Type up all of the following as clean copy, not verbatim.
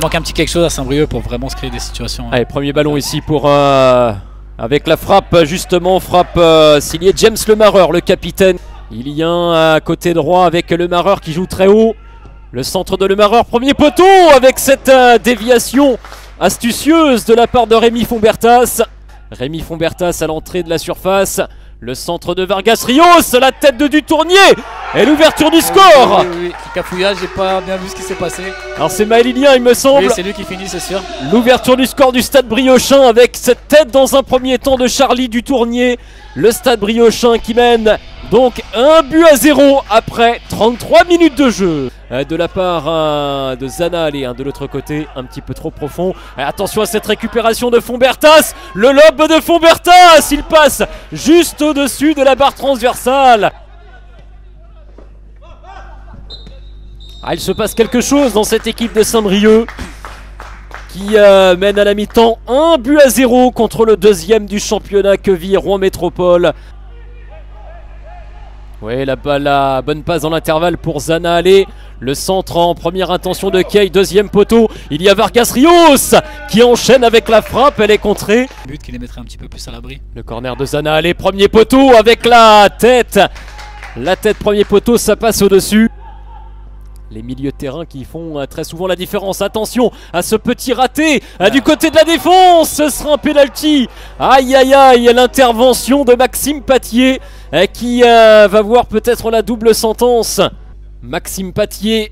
manque un petit quelque chose à Saint-Brieuc pour vraiment se créer des situations. Allez, premier ballon ici pour avec la frappe justement, frappe signée James Lemareur, le capitaine. Il y a un à côté droit avec Lemareur qui joue très haut. Le centre de Lemareur, premier poteau avec cette déviation astucieuse de la part de Rémi Fombertas. Rémi Fombertas à l'entrée de la surface. Le centre de Vargas Rios, la tête de Dutournier et l'ouverture du score. Oui. Cafouillage, j'ai pas bien vu ce qui s'est passé. Alors c'est Maëlynien il me semble. Oui, c'est lui qui finit, c'est sûr. L'ouverture du score du Stade Briochin avec cette tête dans un premier temps de Charlie Dutournier. Le Stade Briochin qui mène donc 1-0 après 33 minutes de jeu. De la part de Zana, allez, de l'autre côté, un petit peu trop profond. Et attention à cette récupération de Fombertas. Le lob de Fombertas, il passe juste au-dessus de la barre transversale. Il se passe quelque chose dans cette équipe de Saint-Brieuc qui mène à la mi-temps 1-0 contre le deuxième du championnat, Queville Rouen Métropole. Oui, la bonne passe dans l'intervalle pour Zana, allez. Le centre en première intention de Kay, deuxième poteau. Il y a Vargas Rios qui enchaîne avec la frappe, elle est contrée. But qui les mettrait un petit peu plus à l'abri. Le corner de Zana, allez, premier poteau avec la tête. La tête, premier poteau, ça passe au-dessus. Les milieux de terrain qui font très souvent la différence. Attention à ce petit raté du côté de la défense. Ce sera un penalty. Aïe aïe aïe, l'intervention de Maxime Patier qui va voir peut-être la double sentence. Maxime Patier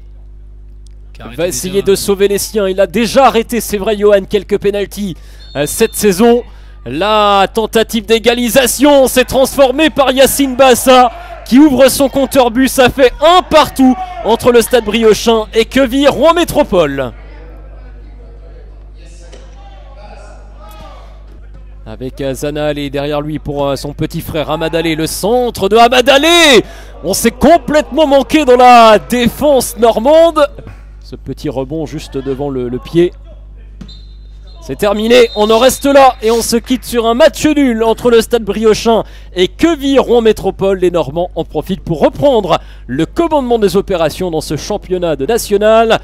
va essayer de sauver les siens. Il a déjà arrêté, c'est vrai Johan, quelques pénaltys cette saison. La tentative d'égalisation s'est transformée par Yacine Bassa qui ouvre son compteur but. Ça fait un partout entre le Stade Briochin et Queville Rouen Métropole. Avec Zana Allé derrière lui pour son petit frère Hamad Allé. Le centre de Hamad Allé. On s'est complètement manqué dans la défense normande. Ce petit rebond juste devant le pied. C'est terminé, on en reste là et on se quitte sur un match nul entre le Stade Briochin et Queville Rouen Métropole. Les Normands en profitent pour reprendre le commandement des opérations dans ce championnat de national.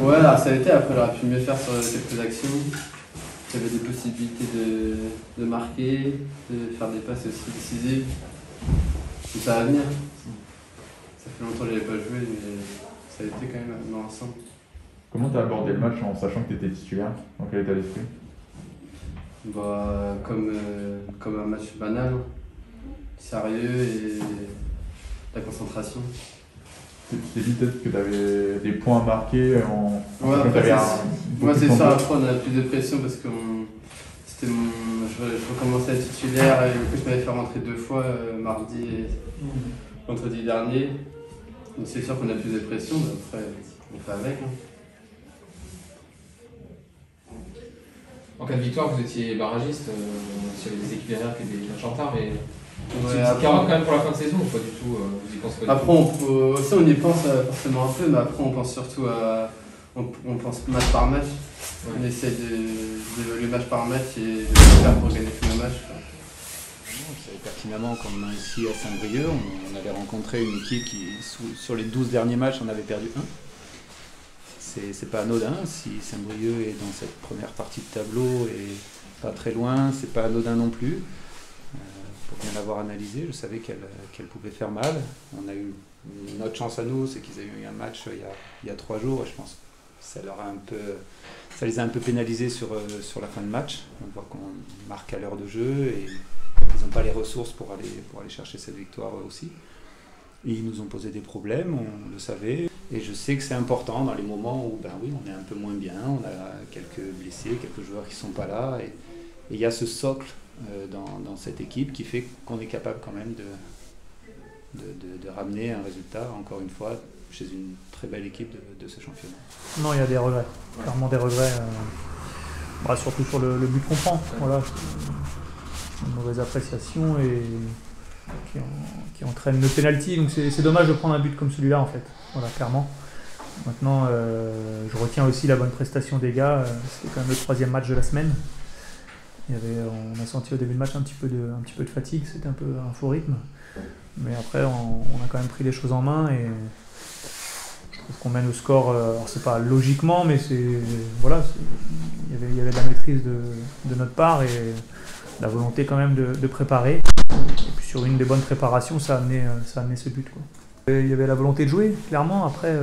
Ouais, alors ça a été, après on aurait pu mieux faire sur quelques actions. Il y avait des possibilités de marquer, de faire des passes aussi décisives. Et ça va venir. Ça fait longtemps que je n'avais pas joué, mais ça a été quand même dans l'ensemble. Comment tu as abordé le match en sachant que tu étais titulaire? Dans quel état d'esprit? Comme un match banal, sérieux et la concentration. Tu t'es dit peut-être que tu avais des points à marquer en ouais, moi c'est ça, après on a plus de pression parce que je recommençais à être titulaire et je m'avais fait rentrer 2 fois mardi et vendredi dernier. Donc c'est sûr qu'on a plus de pression, mais après on fait avec. En cas de victoire, vous étiez barragiste, s'il y avait des équipes derrière qui étaient bien en retard, mais ouais, c'est 40 quand même pour la fin de saison ou pas du tout? Vous y pensez pas? Après, on y pense forcément un peu, mais après on pense surtout à on pense match par match. Ouais. On essaie d'évaluer match par match et de faire pour gagner tous nos matchs. On savait pertinemment qu'on a ici à Saint-Brieuc, on avait rencontré une équipe qui, sur les 12 derniers matchs, on avait perdu 1. C'est pas anodin, si Saint-Brieuc est dans cette première partie de tableau et pas très loin, c'est pas anodin non plus. Pour bien l'avoir analysé, je savais qu'elle pouvait faire mal. On a eu notre chance à nous, c'est qu'ils avaient eu un match il y a 3 jours et je pense que ça les a un peu pénalisés sur la fin de match. On voit qu'on marque à l'heure de jeu et ils n'ont pas les ressources pour aller chercher cette victoire aussi. Et ils nous ont posé des problèmes, on le savait. Et je sais que c'est important dans les moments où on est un peu moins bien, on a quelques blessés, quelques joueurs qui ne sont pas là. Et il y a ce socle dans cette équipe qui fait qu'on est capable quand même de ramener un résultat, encore une fois, chez une très belle équipe de ce championnat. Non, il y a des regrets, clairement des regrets, surtout pour le but qu'on prend. Voilà. Une mauvaise appréciation et qui entraîne le penalty, donc c'est dommage de prendre un but comme celui-là en fait, voilà, clairement. Maintenant, je retiens aussi la bonne prestation des gars, c'était quand même le 3e match de la semaine. On a senti au début de match un petit peu de fatigue, c'était un peu un faux rythme, mais après on a quand même pris les choses en main et je trouve qu'on mène au score, alors c'est pas logiquement, mais voilà, il y avait de la maîtrise de notre part et la volonté quand même de préparer. Et puis sur une des bonnes préparations, ça a amené ce but, quoi. Et il y avait la volonté de jouer, clairement. Après,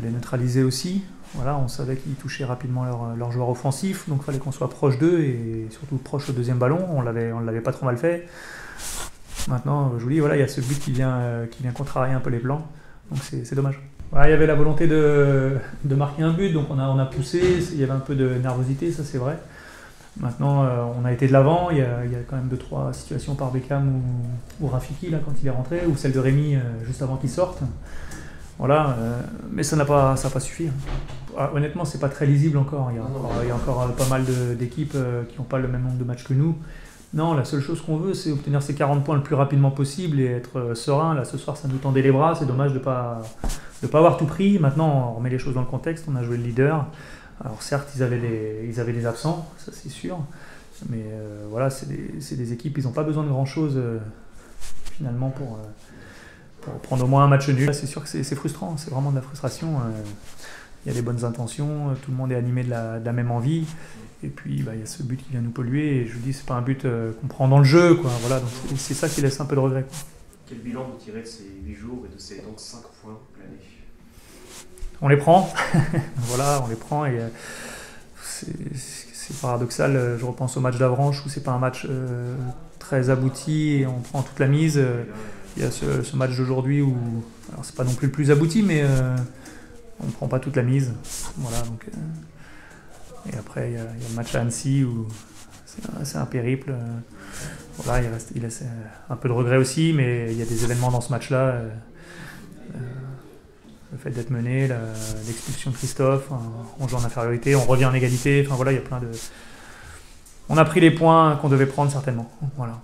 les neutraliser aussi. Voilà, on savait qu'ils touchaient rapidement leur joueur offensif, donc il fallait qu'on soit proche d'eux et surtout proche au deuxième ballon. On l'avait pas trop mal fait. Maintenant, je vous dis, voilà, il y a ce but qui vient contrarier un peu les plans, donc c'est dommage. Voilà, il y avait la volonté de marquer un but, donc on a poussé, il y avait un peu de nervosité, ça c'est vrai. Maintenant, on a été de l'avant, il y a quand même 2-3 situations par Beckham ou Rafiki là, quand il est rentré, ou celle de Rémi juste avant qu'il sorte. Voilà, mais ça n'a pas suffi. Honnêtement, c'est pas très lisible encore. Il y a encore pas mal d'équipes qui n'ont pas le même nombre de matchs que nous. Non, la seule chose qu'on veut, c'est obtenir ces 40 points le plus rapidement possible et être serein. Là, ce soir, ça nous tendait les bras. C'est dommage de pas avoir tout pris. Maintenant, on remet les choses dans le contexte. On a joué le leader. Alors certes, ils avaient des absents, ça c'est sûr. Mais voilà, c'est des équipes, ils n'ont pas besoin de grand-chose finalement pour prendre au moins un match nul. C'est sûr que c'est frustrant, c'est vraiment de la frustration. Il y a des bonnes intentions, tout le monde est animé de la même envie. Et puis il y a ce but qui vient nous polluer. Et je vous dis, c'est pas un but qu'on prend dans le jeu, quoi. Voilà, donc c'est ça qui laisse un peu de regret, quoi. Quel bilan vous tirez de ces 8 jours et de ces donc 5 points planés? On les prend, voilà, on les prend et c'est paradoxal. Je repense au match d'Avranches où c'est pas un match très abouti et on prend toute la mise. Il y a ce match d'aujourd'hui où, alors c'est pas non plus le plus abouti, mais on prend pas toute la mise. Voilà, donc, et après il y a le match à Annecy où c'est un périple. Voilà, il laisse un peu de regret aussi, mais il y a des événements dans ce match-là. Le fait d'être mené, l'expulsion de Christophe, on joue en infériorité, on revient en égalité, enfin voilà, il y a plein de... On a pris les points qu'on devait prendre certainement, voilà.